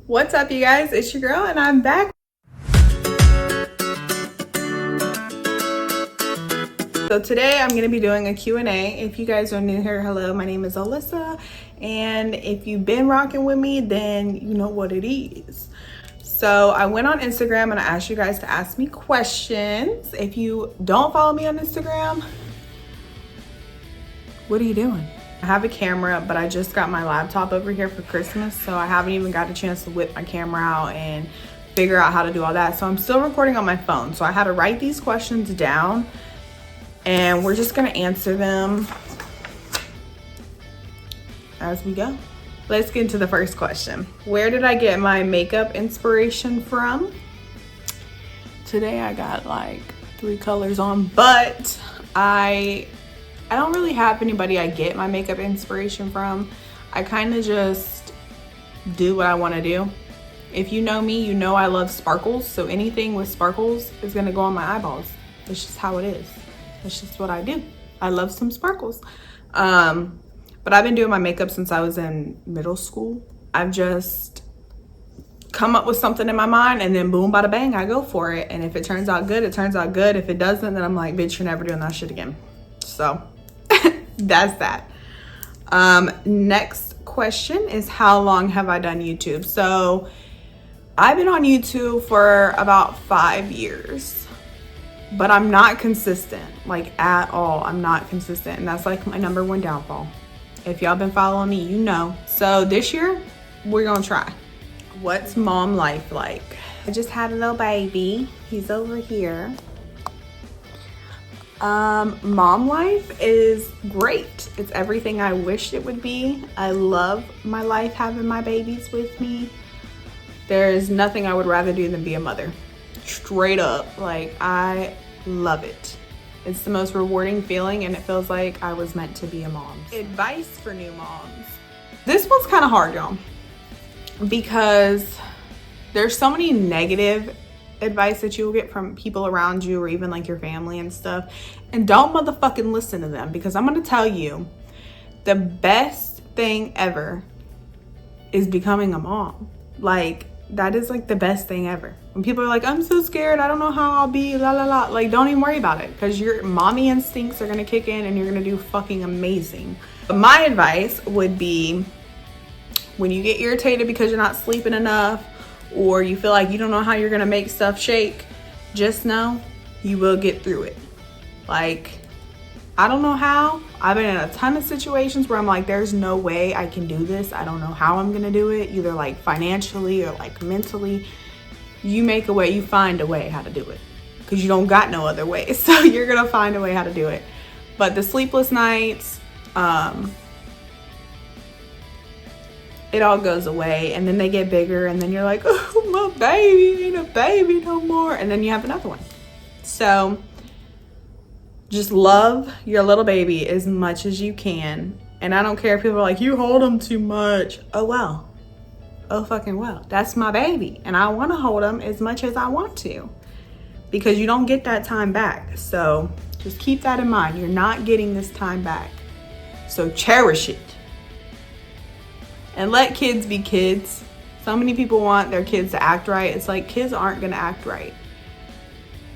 What's up, you guys? It's your girl, and I'm back. So today I'm going to be doing a Q&A. If you guys are new here, hello, my name is Alyssa. And if you've been rocking with me, then you know what it is. So I went on Instagram and I asked you guys to ask me questions. If you don't follow me on Instagram, what are you doing? I have a camera, but I just got my laptop over here for Christmas, so I haven't even got a chance to whip my camera out and figure out how to do all that. So I'm still recording on my phone. So I had to write these questions down and we're just gonna answer them as we go. Let's get into the first question. Where did I get my makeup inspiration from? Today I got like 3 colors on, but I don't really have anybody I get my makeup inspiration from. I kind of just do what I want to do. If you know me, you know I love sparkles. So anything with sparkles is going to go on my eyeballs. It's just how it is. It's just what I do. I love some sparkles. But I've been doing my makeup since I was in middle school. I've just come up with something in my mind and then boom, bada bang, I go for it. And if it turns out good, it turns out good. If it doesn't, then I'm like, bitch, you're never doing that shit again. So that's that. Next question is, how long have I done YouTube? So I've been on YouTube for about 5 years, but I'm not consistent, like at all. I'm not consistent, and that's like my number one downfall. If y'all been following me, you know. So this year we're gonna try. What's mom life like? I just had a little baby. He's over here. Mom life is great. It's everything I wished it would be. I love my life having my babies with me. There's nothing I would rather do than be a mother. Straight up, like I love it. It's the most rewarding feeling and it feels like I was meant to be a mom. Advice for new moms. This one's kind of hard, y'all, because there's so many negative advice that you'll get from people around you or even like your family and stuff, and don't motherfucking listen to them, because I'm gonna tell you the best thing ever is becoming a mom. Like that is like the best thing ever. When people are like, I'm so scared, I don't know how I'll be, la la la, like don't even worry about it, because your mommy instincts are gonna kick in and you're gonna do fucking amazing. But my advice would be, when you get irritated because you're not sleeping enough, or you feel like you don't know how you're gonna make stuff shake, just know you will get through it. Like, I don't know how. I've been in a ton of situations where I'm like, there's no way I can do this. I don't know how I'm gonna do it, either like financially or like mentally. You make a way, you find a way how to do it, because you don't got no other way. So you're gonna find a way how to do it. But the sleepless nights, it all goes away, and then they get bigger, and then you're like, oh, my baby ain't a baby no more, and then you have another one. So just love your little baby as much as you can. And I don't care if people are like, you hold them too much. Oh well, oh fucking well, that's my baby, and I want to hold them as much as I want to, because you don't get that time back. So just keep that in mind. You're not getting this time back, so cherish it. And let kids be kids. So many people want their kids to act right. It's like, kids aren't gonna act right.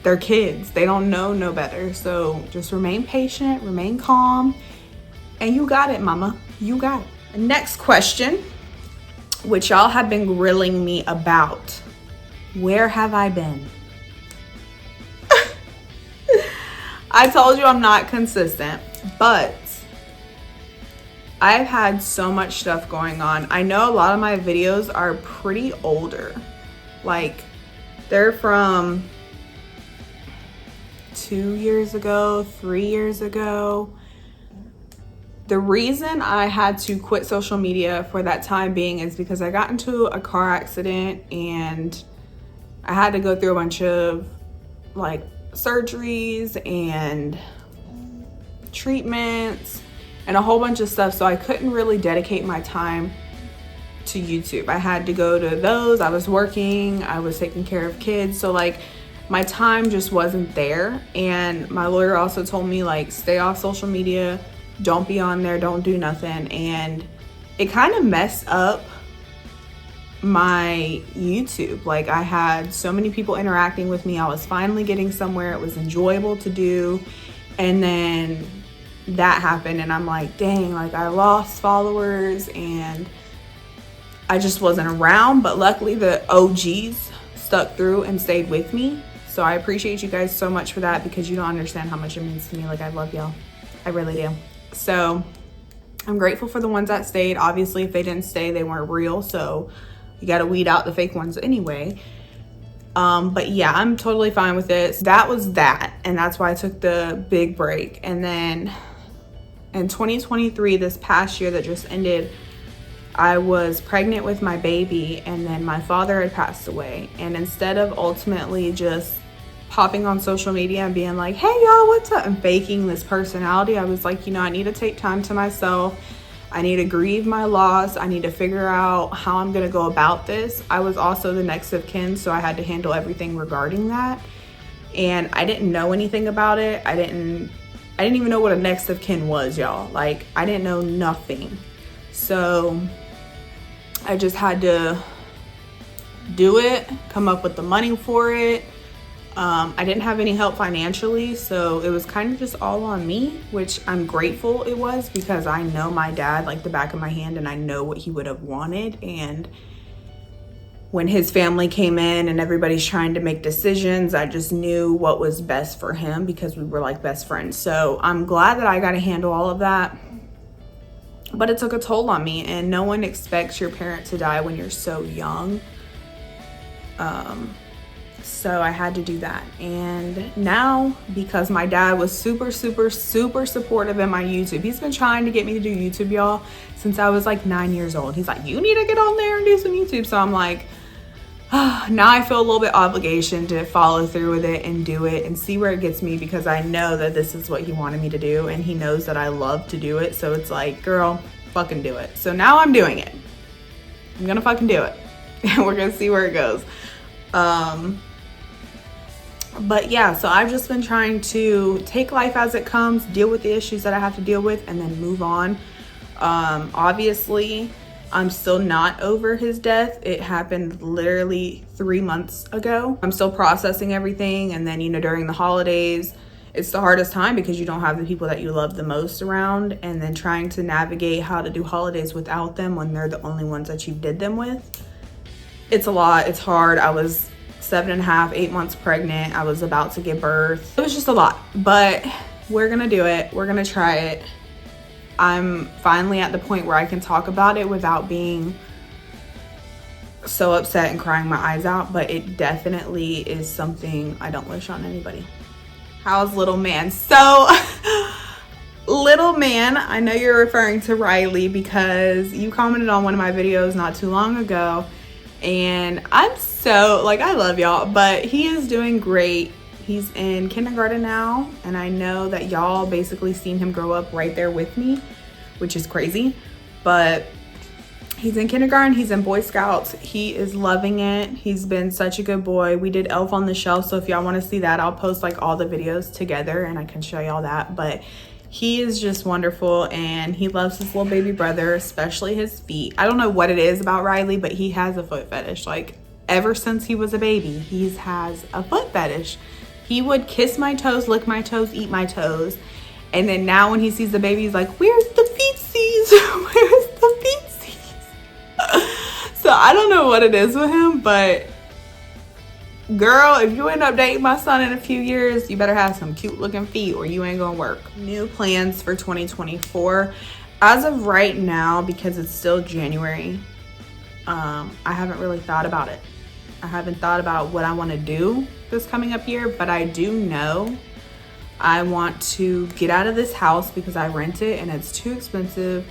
They're kids, they don't know no better. So just remain patient, remain calm, and you got it, mama, you got it. Next question, which y'all have been grilling me about. Where have I been? I told you I'm not consistent, but I've had so much stuff going on. I know a lot of my videos are pretty older. Like, they're from 2 years ago, 3 years ago. The reason I had to quit social media for that time being is because I got into a car accident and I had to go through a bunch of like surgeries and treatments and a whole bunch of stuff. So I couldn't really dedicate my time to YouTube. I had to go to those. I was working, I was taking care of kids. So like my time just wasn't there. And my lawyer also told me like, stay off social media, don't be on there, don't do nothing. And it kind of messed up my YouTube. Like, I had so many people interacting with me. I was finally getting somewhere. It was enjoyable to do. And then that happened, and I'm like, dang, like I lost followers and I just wasn't around. But luckily the OGs stuck through and stayed with me. So I appreciate you guys so much for that, because you don't understand how much it means to me. Like, I love y'all. I really do. So I'm grateful for the ones that stayed. Obviously, if they didn't stay, they weren't real. So you got to weed out the fake ones anyway. But yeah, I'm totally fine with it. So that was that. And that's why I took the big break. And then in 2023, this past year that just ended, I was pregnant with my baby, and then my father had passed away. And instead of ultimately just popping on social media and being like, hey y'all, what's up, and faking this personality, I was like, you know, I need to take time to myself. I need to grieve my loss. I need to figure out how I'm gonna go about this. I was also the next of kin, so I had to handle everything regarding that. And I didn't know anything about it. I didn't even know what a next of kin was, y'all. Like, I didn't know nothing. So I just had to do it, come up with the money for it. I didn't have any help financially, so it was kind of just all on me, which I'm grateful it was, because I know my dad like the back of my hand, and I know what he would have wanted. And when his family came in and everybody's trying to make decisions, I just knew what was best for him, because we were like best friends. So I'm glad that I got to handle all of that. But it took a toll on me, and no one expects your parent to die when you're so young. So I had to do that. And now, because my dad was super supportive in my YouTube. He's been trying to get me to do YouTube, y'all, since I was like 9 years old. He's like, you need to get on there and do some YouTube. So I'm like, now I feel a little bit obligation to follow through with it and do it and see where it gets me, because I know that this is what he wanted me to do, and he knows that I love to do it. So it's like, girl, fucking do it. So now I'm doing it. I'm gonna fucking do it. And we're gonna see where it goes. But yeah, so I've just been trying to take life as it comes, deal with the issues that I have to deal with, and then move on. Obviously, I'm still not over his death. It happened literally 3 months ago. I'm still processing everything. And then, you know, during the holidays, it's the hardest time, because you don't have the people that you love the most around. And then trying to navigate how to do holidays without them when they're the only ones that you did them with. It's a lot. It's hard. I was 7.5, 8 months pregnant. I was about to give birth. It was just a lot, but we're gonna do it. We're gonna try it. I'm finally at the point where I can talk about it without being so upset and crying my eyes out, but it definitely is something I don't wish on anybody. How's little man? So little man, I know you're referring to Riley, because you commented on one of my videos not too long ago, and I'm so, like, I love y'all, but he is doing great. He's in kindergarten now, and I know that y'all basically seen him grow up right there with me, which is crazy. But he's in kindergarten, he's in Boy Scouts, he is loving it. He's been such a good boy. We did Elf on the Shelf, so if y'all want to see that, I'll post like all the videos together and I can show y'all that. But he is just wonderful, and he loves his little baby brother, especially his feet. I don't know what it is about Riley, but he has a foot fetish. Like, ever since he was a baby, he has a foot fetish. He would kiss my toes, lick my toes, eat my toes. And then now when he sees the baby, he's like, where's the feetsies? Where's the feetsies? So I don't know what it is with him, but girl, if you end up dating my son in a few years, you better have some cute looking feet or you ain't gonna work. New plans for 2024. As of right now, because it's still January, I haven't really thought about it. I haven't thought about what I want to do this coming up year, but I do know I want to get out of this house because I rent it and it's too expensive.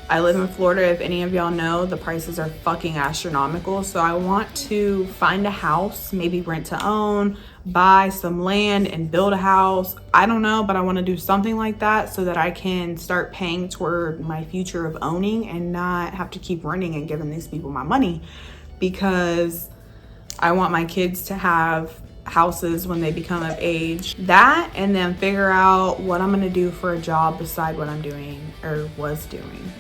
I live in Florida. If any of y'all know, the prices are fucking astronomical. So I want to find a house, maybe rent to own, buy some land and build a house. I don't know, but I want to do something like that so that I can start paying toward my future of owning and not have to keep renting and giving these people my money, because I want my kids to have houses when they become of age. That, and then figure out what I'm gonna do for a job beside what I'm doing or was doing.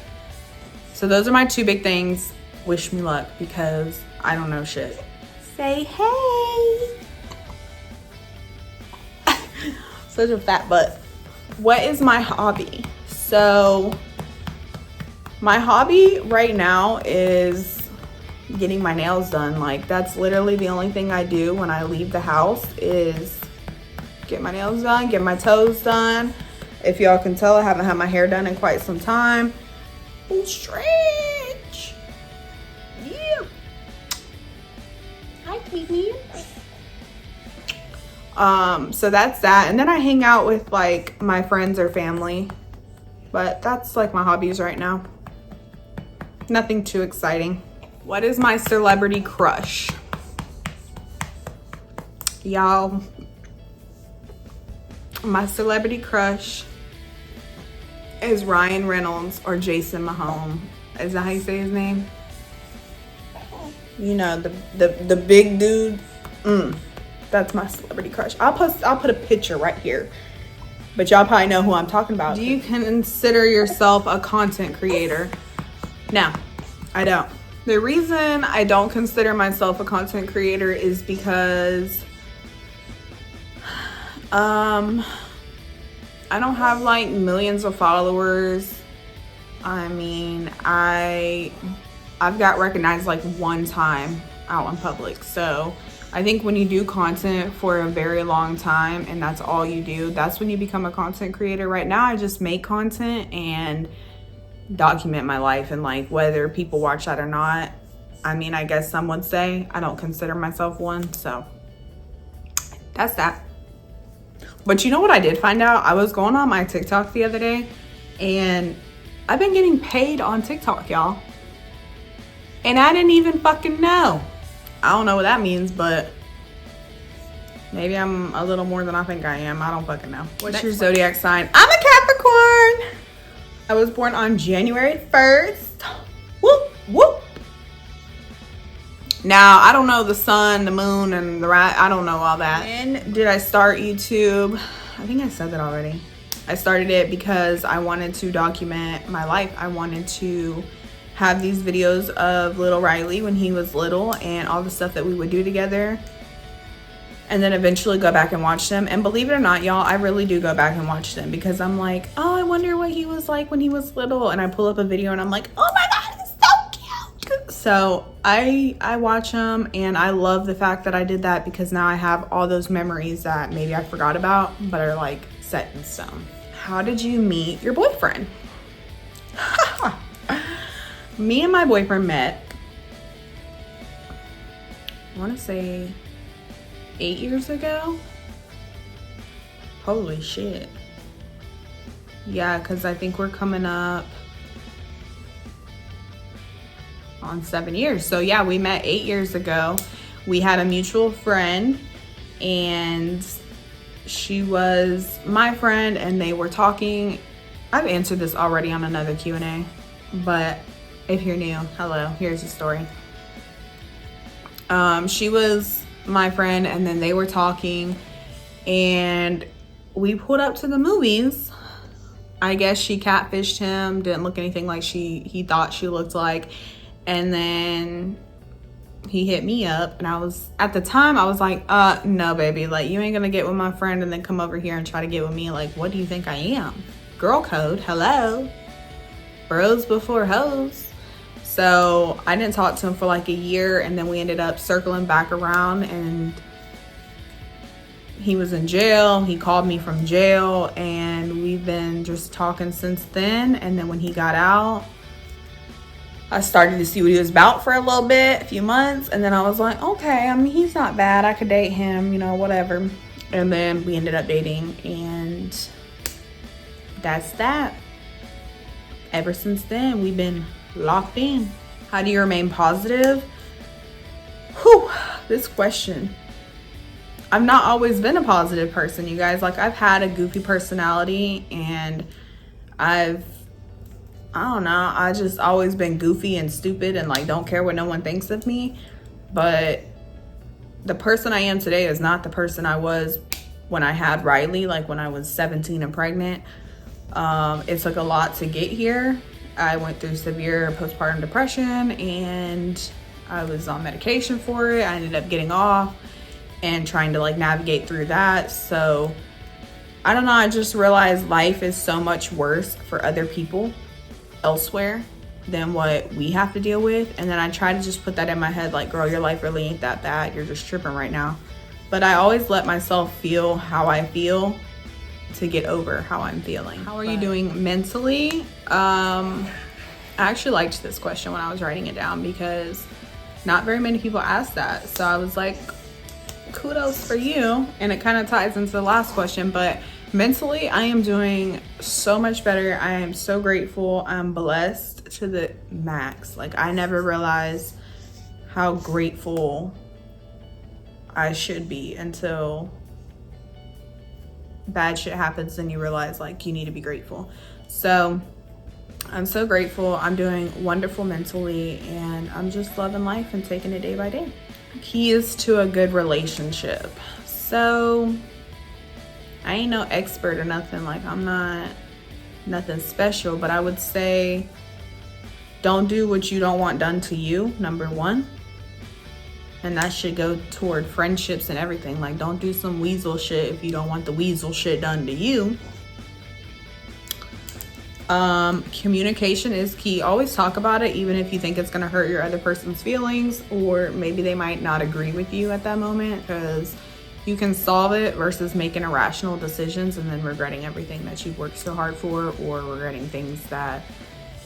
So those are my two big things. wish me luck because I don't know shit. Say hey. Such a fat butt. What is my hobby? So my hobby right now is getting my nails done. Like, that's literally the only thing I do when I leave the house is get my nails done, get my toes done. If y'all can tell, I haven't had my hair done in quite some time. Oh, stretch. Yeah. Hi, Tweety. So that's that. And then I hang out with like my friends or family. But that's like my hobbies right now. Nothing too exciting. What is my celebrity crush? Y'all, my celebrity crush is Ryan Reynolds or Jason Momoa. Is that how you say his name? You know, the big dude. That's my celebrity crush. I'll put a picture right here. But y'all probably know who I'm talking about. Do you consider yourself a content creator? No, I don't. The reason I don't consider myself a content creator is because I don't have like millions of followers. I mean, I've got recognized like one time out in public. So I think when you do content for a very long time and that's all you do, that's when you become a content creator. Right now, I just make content and document my life, and like whether people watch that or not, I mean, I guess some would say I don't consider myself one. So that's that. But you know what I did find out? I was going on my TikTok the other day and I've been getting paid on TikTok, y'all. And I didn't even fucking know. I don't know what that means, but maybe I'm a little more than I think I am. I don't fucking know. What's your zodiac sign? I'm a Capricorn. I was born on January 1st. Whoop, whoop. Now, I don't know the sun, the moon, and the I don't know all that. When did I start YouTube? I think I said that already. I started it because I wanted to document my life. I wanted to have these videos of little Riley when he was little and all the stuff that we would do together. And then eventually go back and watch them. And believe it or not, y'all, I really do go back and watch them because I'm like, oh, I wonder what he was like when he was little. And I pull up a video and I'm like, oh my God, he's so cute. So I watch them and I love the fact that I did that because now I have all those memories that maybe I forgot about but are like set in stone. How did you meet your boyfriend? Me and my boyfriend met, I want to say 8 years ago. Holy shit. Yeah, because I think we're coming up on 7 years. So yeah, we met 8 years ago. We had a mutual friend and she was my friend and they were talking. I've answered this already on another Q&A, but if you're new, hello, here's the story. She was my friend and then they were talking and we pulled up to the movies. I guess she catfished him, didn't look anything like he thought she looked like. And then he hit me up and I was, at the time I was like, no baby, like you ain't gonna get with my friend and then come over here and try to get with me. Like, what do you think I am? Girl code, hello. Bros before hoes. So I didn't talk to him for like a year and then we ended up circling back around and he was in jail. He called me from jail and we've been just talking since then. And then when he got out, I started to see what he was about for a little bit, a few months. And then I was like, okay, I mean, he's not bad. I could date him, you know, whatever. And then we ended up dating and that's that. Ever since then, we've been locked in. How do you remain positive? Whew, this question. I've not always been a positive person, you guys. Like, I've had a goofy personality and I don't know, I just always been goofy and stupid and like don't care what no one thinks of me. But the person I am today is not the person I was when I had Riley, like when I was 17 and pregnant. It took a lot to get here. I went through severe postpartum depression and I was on medication for it. I ended up getting off and trying to like navigate through that. So I don't know, I just realized life is so much worse for other people elsewhere than what we have to deal with. And then I try to just put that in my head, like, girl, your life really ain't that bad. You're just tripping right now. But I always let myself feel how I feel to get over how I'm feeling. How are you doing mentally? I actually liked this question when I was writing it down because not very many people ask that. So I was like, kudos for you. And it kind of ties into the last question, but mentally I am doing so much better. I am so grateful. I'm blessed to the max. Like, I never realized how grateful I should be until bad shit happens and you realize like you need to be grateful. So I'm so grateful. I'm doing wonderful mentally and I'm just loving life and taking it day by day. Keys to a good relationship. So I ain't no expert or nothing. Like, I'm not nothing special, but I would say don't do what you don't want done to you, number one. And that should go toward friendships and everything. Like, don't do some weasel shit if you don't want the weasel shit done to you. Communication is key. Always talk about it, even if you think it's gonna hurt your other person's feelings, or maybe they might not agree with you at that moment, because you can solve it versus making irrational decisions and then regretting everything that you've worked so hard for, or regretting things that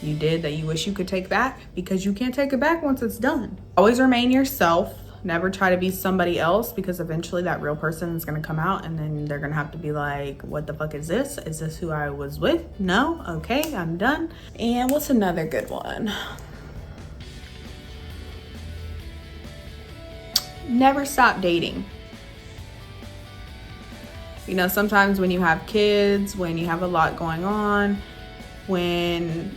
you did that you wish you could take back, because you can't take it back once it's done. Always remain yourself. Never try to be somebody else, because eventually that real person is going to come out and then they're going to have to be like, what the fuck is this? Is this who I was with? No? Okay, I'm done. And what's another good one? Never stop dating. You know, sometimes when you have kids, when you have a lot going on, when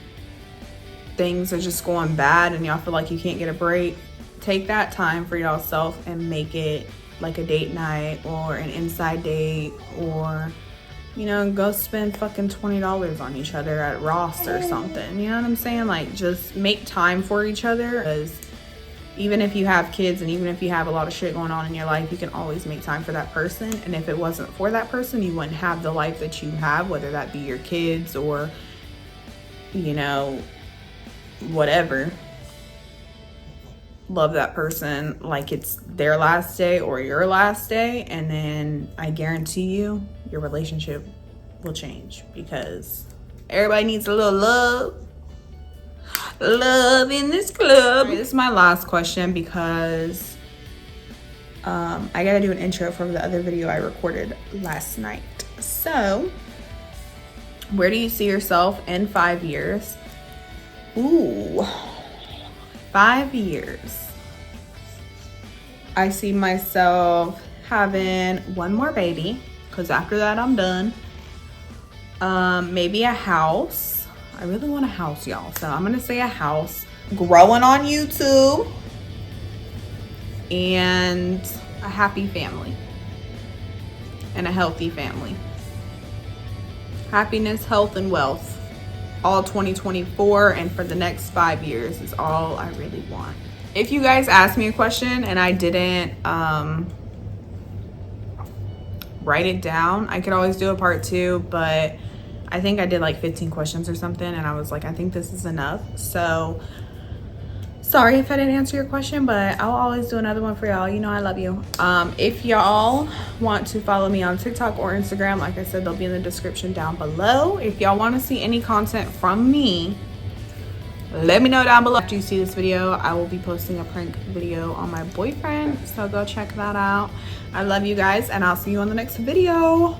things are just going bad and y'all feel like you can't get a break, take that time for yourself and make it like a date night or an inside date, or, you know, go spend fucking $20 on each other at Ross or something. You know what I'm saying? Like, just make time for each other, because even if you have kids and even if you have a lot of shit going on in your life, you can always make time for that person. And if it wasn't for that person, you wouldn't have the life that you have, whether that be your kids or, you know, whatever. Love that person like it's their last day or your last day, and then I guarantee you your relationship will change, because everybody needs a little love in this club. This is my last question because I gotta do an intro from the other video I recorded last night. So, where do you see yourself in 5 years? Ooh, 5 years. I see myself having one more baby, because after that I'm done. Maybe a house. I really want a house, y'all. So I'm gonna say a house. Growing on YouTube. And a happy family. And a healthy family. Happiness, health, and wealth. All 2024 and for the next 5 years is all I really want. If you guys asked me a question and I didn't write it down, I could always do a part 2, but I think I did like 15 questions or something, and I was like, I think this is enough. So sorry if I didn't answer your question, but I'll always do another one for y'all. You know I love you. If y'all want to follow me on TikTok or Instagram, like I said, they'll be in the description down below. If y'all want to see any content from me, let me know down below. After you see this video, I will be posting a prank video on my boyfriend, so go check that out. I love you guys, and I'll see you on the next video.